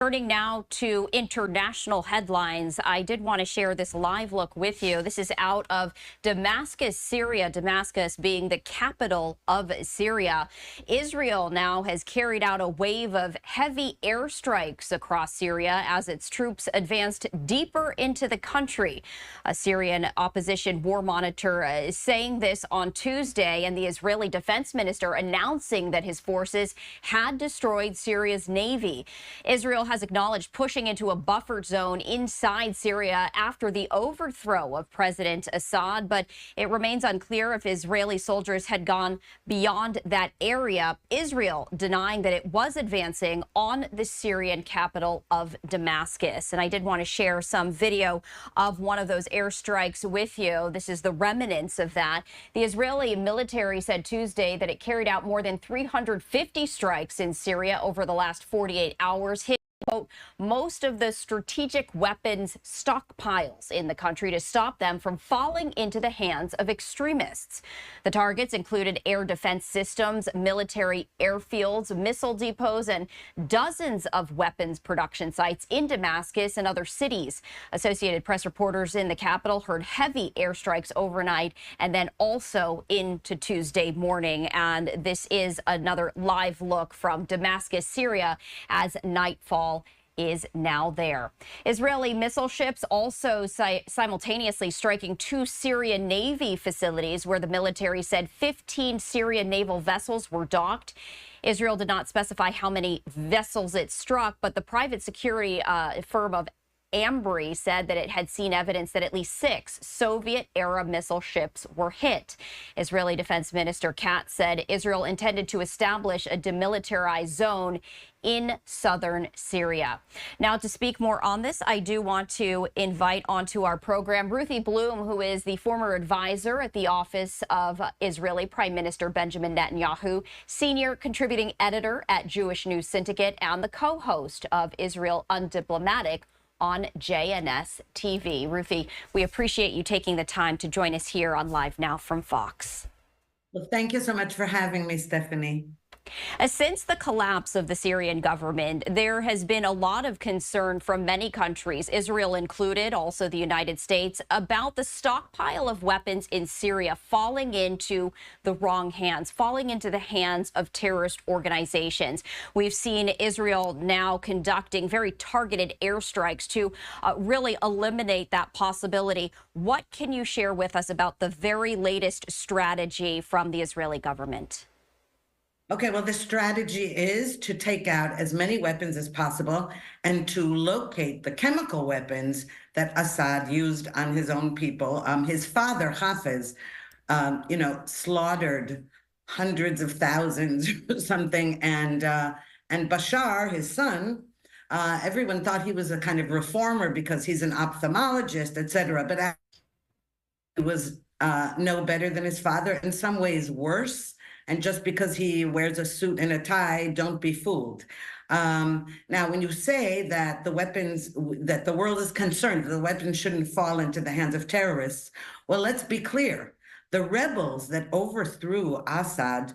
Turning now to international headlines, I did want to share this live look with you. This is out of Damascus, Syria, Damascus being the capital of Syria. Israel now has carried out a wave of heavy airstrikes across Syria as its troops advanced deeper into the country. A Syrian opposition war monitor is saying this on Tuesday, and the Israeli defense minister announcing that his forces had destroyed Syria's navy. Israel has acknowledged pushing into a buffer zone inside Syria after the overthrow of President Assad, but it remains unclear if Israeli soldiers had gone beyond that area. Israel denying that it was advancing on the Syrian capital of Damascus. And I did want to share some video of one of those airstrikes with you. This is the remnants of that. The Israeli military said Tuesday that it carried out more than 350 strikes in Syria over the last 48 hours, hitting most of the strategic weapons stockpiles in the country to stop them from falling into the hands of extremists. The targets included air defense systems, military airfields, missile depots, and dozens of weapons production sites in Damascus and other cities. Associated Press reporters in the capital heard heavy airstrikes overnight and then also into Tuesday morning. And this is another live look from Damascus, Syria, as nightfall is now there. Israeli missile ships also simultaneously striking two Syrian Navy facilities where the military said 15 Syrian naval vessels were docked. Israel did not specify how many vessels it struck, but the private security firm of Ambry said that it had seen evidence that at least 6 Soviet-era missile ships were hit. Israeli Defense Minister Katz said Israel intended to establish a demilitarized zone in southern Syria. Now, to speak more on this, I do want to invite onto our program Ruthie Blum, who is the former advisor at the office of Israeli Prime Minister Benjamin Netanyahu, senior contributing editor at Jewish News Syndicate, and the co-host of Israel Undiplomatic on JNS TV. Ruthie, we appreciate you taking the time to join us here on Live Now from Fox. Well, thank you so much for having me, Stephanie. Since the collapse of the Syrian government, there has been a lot of concern from many countries, Israel included, also the United States, about the stockpile of weapons in Syria falling into the wrong hands, falling into the hands of terrorist organizations. We've seen Israel now conducting very targeted airstrikes to really eliminate that possibility. What can you share with us about the very latest strategy from the Israeli government? Okay, well, the strategy is to take out as many weapons as possible and to locate the chemical weapons that Assad used on his own people. His father, Hafez, slaughtered hundreds of thousands or something. And Bashar, his son, everyone thought he was a kind of reformer because he's an ophthalmologist, etc. But he was no better than his father, in some ways worse. And just because he wears a suit and a tie, don't be fooled. Now, when you say that the weapons, that the world is concerned, the weapons shouldn't fall into the hands of terrorists, well, let's be clear. The rebels that overthrew Assad,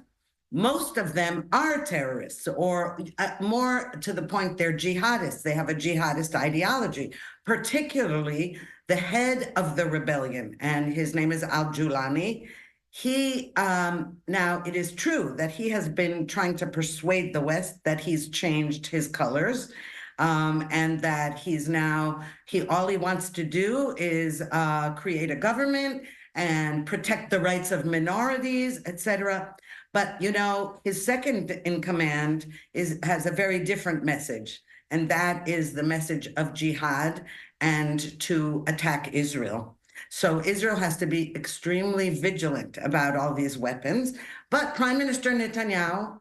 most of them are terrorists, or more to the point, they're jihadists. They have a jihadist ideology, particularly the head of the rebellion, and his name is al-Julani. He, now it is true that he has been trying to persuade the West that he's changed his colors, and that he's now, all he wants to do is create a government and protect the rights of minorities, etc. But, his second in command has a very different message, and that is the message of jihad and to attack Israel. So Israel has to be extremely vigilant about all these weapons. But Prime Minister Netanyahu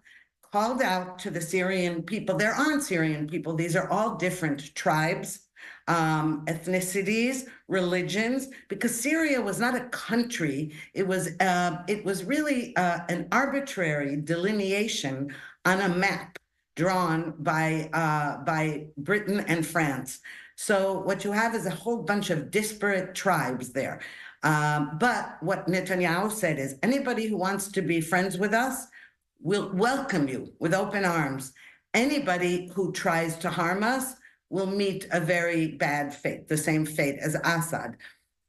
called out to the Syrian people. There aren't Syrian people. These are all different tribes, ethnicities, religions, because Syria was not a country. It was really an arbitrary delineation on a map drawn by Britain and France. So what you have is a whole bunch of disparate tribes there. But what Netanyahu said is, anybody who wants to be friends with us, we'll welcome you with open arms. anybody who tries to harm us will meet a very bad fate, the same fate as Assad.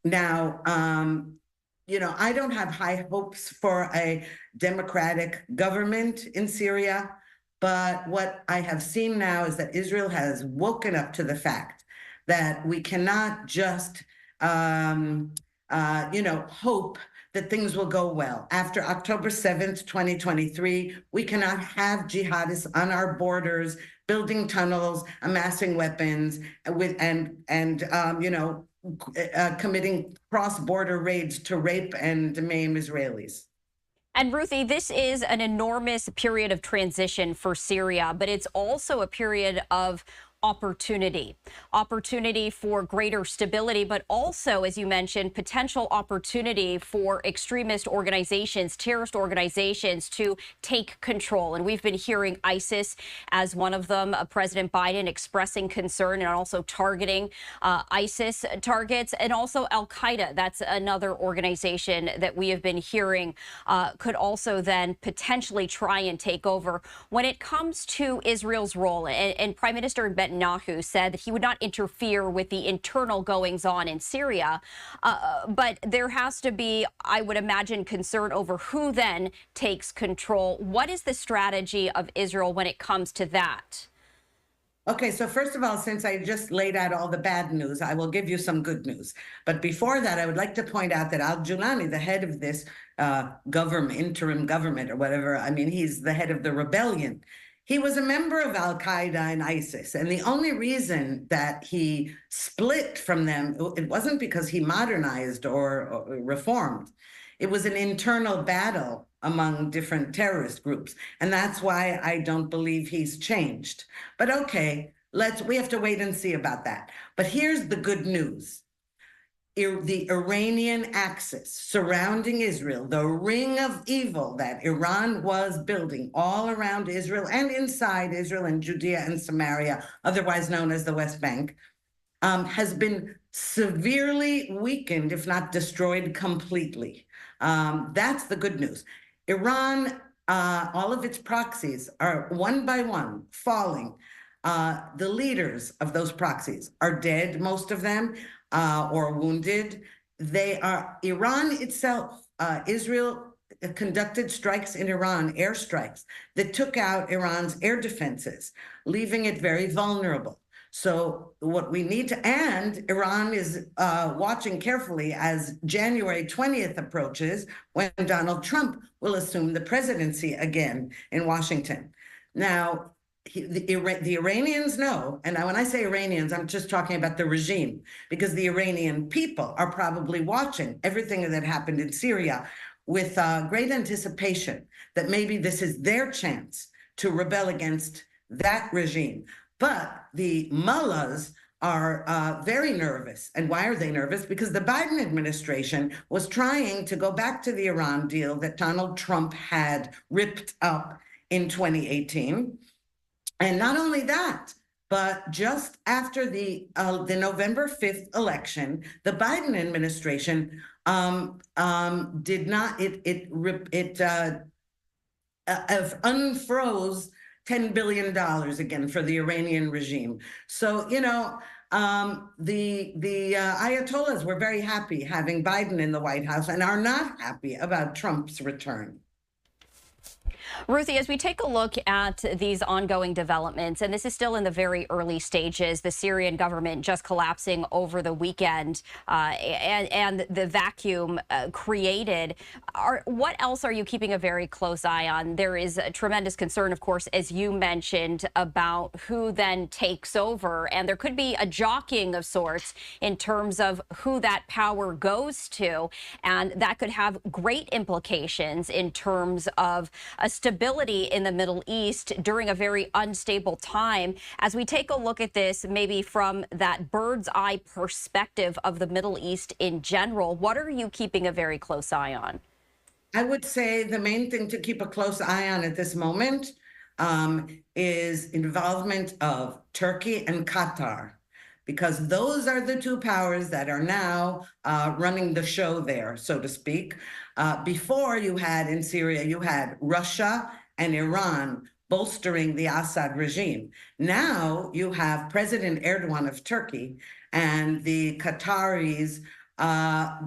Now, I don't have high hopes for a democratic government in Syria, but what I have seen now is that Israel has woken up to the fact that we cannot just, hope that things will go well. After October 7th, 2023, we cannot have jihadists on our borders, building tunnels, amassing weapons, committing cross-border raids to rape and maim Israelis. And Ruthie, this is an enormous period of transition for Syria, but it's also a period of opportunity for greater stability, but also, as you mentioned, potential opportunity for extremist organizations, terrorist organizations to take control. And we've been hearing ISIS as one of them, President Biden expressing concern and also targeting ISIS targets, and also Al-Qaeda. That's another organization that we have been hearing could also then potentially try and take over. When it comes to Israel's role, and Prime Minister Netanyahu said that he would not interfere with the internal goings-on in Syria, but there has to be, I would imagine, concern over who then takes control. What is the strategy of Israel when it comes to that? Okay, so first of all, since I just laid out all the bad news, I will give you some good news. But before that, I would like to point out that al-Julani, the head of this interim government or whatever, I mean, he's the head of the rebellion. He was a member of Al-Qaeda and ISIS, and the only reason that he split from them, it wasn't because he modernized or reformed. It was an internal battle among different terrorist groups, and that's why I don't believe he's changed. But okay, we have to wait and see about that. But here's the good news. The Iranian axis surrounding Israel, the ring of evil that Iran was building all around Israel and inside Israel and Judea and Samaria, otherwise known as the West Bank, has been severely weakened, if not destroyed completely. That's the good news. Iran, all of its proxies are one by one falling. The leaders of those proxies are dead, most of them, or wounded. Iran itself, Israel conducted strikes in Iran, airstrikes, that took out Iran's air defenses, leaving it very vulnerable. So what we need to, and Iran is watching carefully as January 20th approaches, when Donald Trump will assume the presidency again in Washington. Now, the Iranians know, and when I say Iranians, I'm just talking about the regime, because the Iranian people are probably watching everything that happened in Syria with great anticipation that maybe this is their chance to rebel against that regime. But the mullahs are very nervous. And why are they nervous? Because the Biden administration was trying to go back to the Iran deal that Donald Trump had ripped up in 2018. And not only that, but just after the November 5th election, the Biden administration did not, unfroze $10 billion again for the Iranian regime. So, the Ayatollahs were very happy having Biden in the White House and are not happy about Trump's return. Ruthie, as we take a look at these ongoing developments, and this is still in the very early stages, the Syrian government just collapsing over the weekend, and the vacuum created, what else are you keeping a very close eye on? There is a tremendous concern, of course, as you mentioned, about who then takes over, and there could be a jockeying of sorts in terms of who that power goes to, and that could have great implications in terms of a stability in the Middle East during a very unstable time. As we take a look at this, maybe from that bird's eye perspective of the Middle East in general, what are you keeping a very close eye on? I would say the main thing to keep a close eye on at this moment is involvement of Turkey and Qatar, because those are the two powers that are now running the show there, so to speak. Before, you had in Syria, you had Russia and Iran bolstering the Assad regime. Now you have President Erdogan of Turkey and the Qataris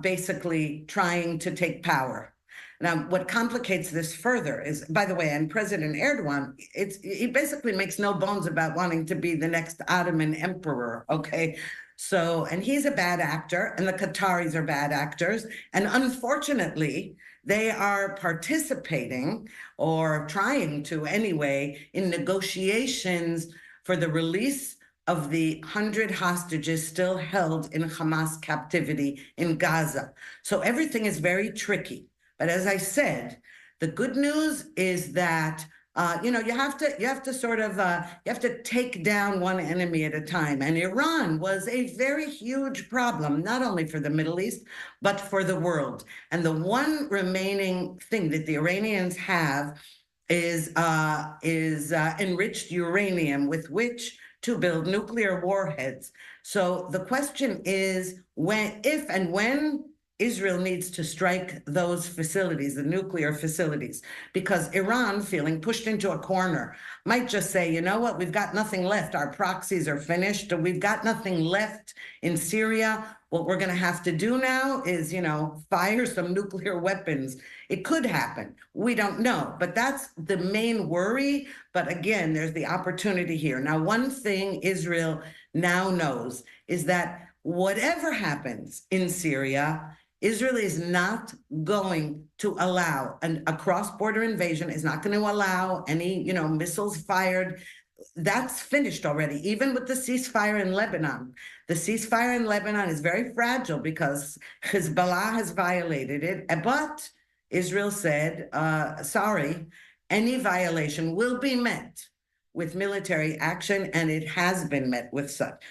basically trying to take power. Now, what complicates this further is, by the way, and President Erdogan, he basically makes no bones about wanting to be the next Ottoman emperor, okay? So, and he's a bad actor, and the Qataris are bad actors, and unfortunately, they are participating, or trying to anyway, in negotiations for the release of the 100 hostages still held in Hamas captivity in Gaza. So everything is very tricky. But as I said, the good news is that you have to take down one enemy at a time. And Iran was a very huge problem, not only for the Middle East, but for the world. And the one remaining thing that the Iranians have is enriched uranium with which to build nuclear warheads. So the question is if and when Israel needs to strike those facilities, the nuclear facilities, because Iran, feeling pushed into a corner, might just say, you know what, we've got nothing left. Our proxies are finished. We've got nothing left in Syria. What we're going to have to do now is, fire some nuclear weapons. It could happen. We don't know. But that's the main worry. But again, there's the opportunity here. Now, one thing Israel now knows is that whatever happens in Syria, Israel is not going to allow a cross-border invasion, is not going to allow any, missiles fired. That's finished already, even with the ceasefire in Lebanon. The ceasefire in Lebanon is very fragile because Hezbollah has violated it. But Israel said, sorry, any violation will be met with military action, and it has been met with such.